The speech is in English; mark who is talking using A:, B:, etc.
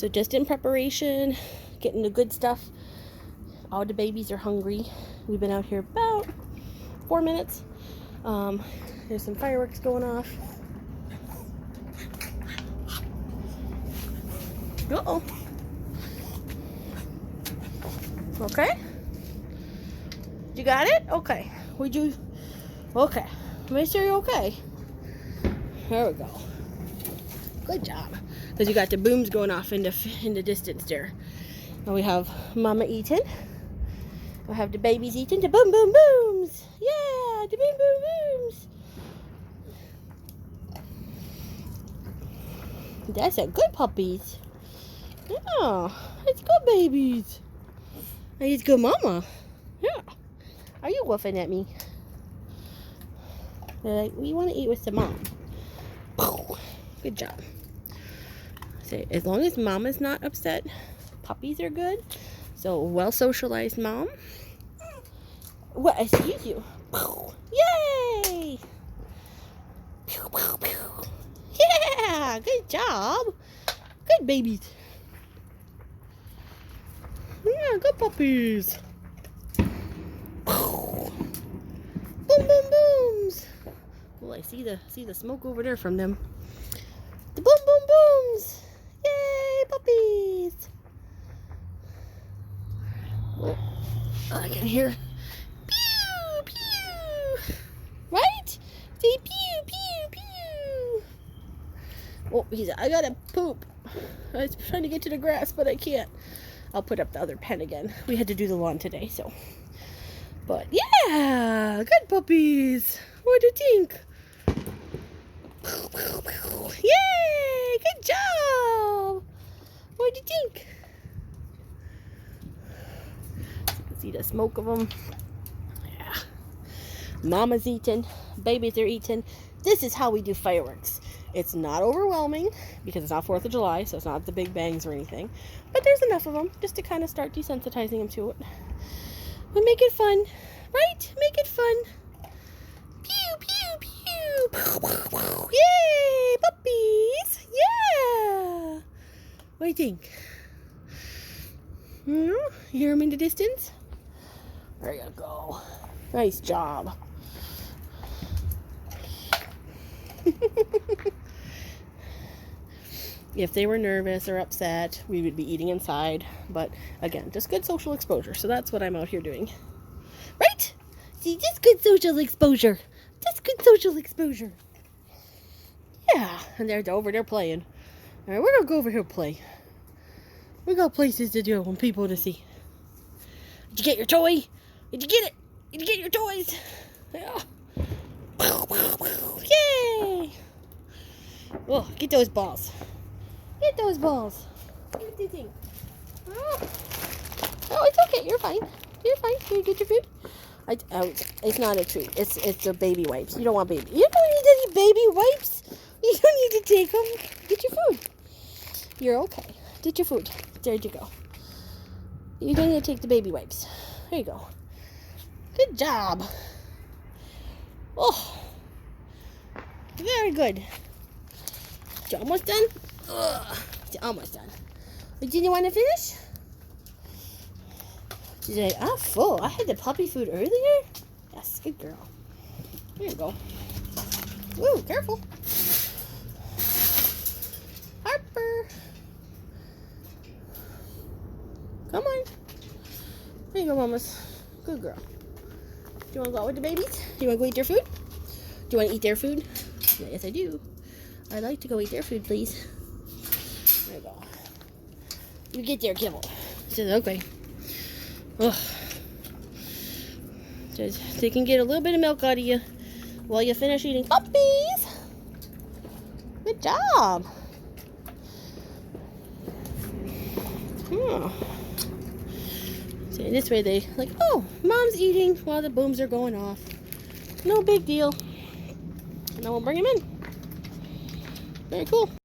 A: So just in preparation, getting the good stuff. All the babies are hungry. We've been out here about 4 minutes. There's some fireworks going off. Uh-oh. Okay. You got it? Okay. Would you? Okay. Make sure you're okay. There we go. Good job. Because you got the booms going off in the distance there. And we have Mama eating. We have the babies eating. The boom boom booms. Yeah, the boom boom booms. That's a good puppies. Yeah, it's good babies. And he's good mama. Yeah. Are you woofing at me? They're like, we want to eat with the mom. Good job. So as long as mama's not upset, puppies are good. So well socialized mom. What? Excuse you. Yay! Yeah, good job. Good babies. Yeah, good puppies. Boom, boom, booms. Well, I see the smoke over there from them. The boom, boom, booms. Yay, puppies. Oh, I can hear. Pew, pew. Right? Say pew, pew, pew. Oh, I gotta poop. I was trying to get to the grass, but I can't. I'll put up the other pen again. We had to do the lawn today, so. But yeah, good puppies. What do you think? Yay, good job. What do you think? You can see the smoke of them. Yeah. Mama's eating. Babies are eating. This is how we do fireworks. It's not overwhelming because it's not 4th of July, so it's not the big bangs or anything. But there's enough of them just to kind of start desensitizing them to it. We make it fun, right? Make it fun. Pew, pew, pew. Yay, puppies. Yeah. What do you think? You hear them in the distance? There you go. Nice job. If they were nervous or upset, we would be eating inside. But again, just good social exposure. So that's what I'm out here doing. Right? See, just good social exposure. Just good social exposure. Yeah. And they're over there playing. All right, we're going to go over here and play. We got places to do and people to see. Did you get your toy? Did you get it? Did you get your toys? Yeah. Yay! Whoa, get those balls. Get those balls. What do you think? Oh, it's okay. You're fine. You're fine. You get your food. It's not a treat. It's the baby wipes. You don't want baby. You don't need any baby wipes. You don't need to take them. Get your food. You're okay. Get your food. There you go. You don't need to take the baby wipes. There you go. Good job. Oh, very good. You almost done? Ugh, you're almost done. But didn't you want to finish? She's like, I'm full. I had the puppy food earlier. Yes, good girl. Here you go. Woo, careful. Harper. Come on. There you go, mamas. Good girl. Do you want to go out with the babies? Do you want to go eat their food? Do you want to eat their food? Yes, I do. I'd like to go eat their food, please. There you go. You get there, kibble. She says, okay. Ugh. Just, they can get a little bit of milk out of you while you finish eating puppies. Good job. Oh. See, this way they like, oh, mom's eating while the booms are going off. No big deal. And then we'll bring him in. Very cool.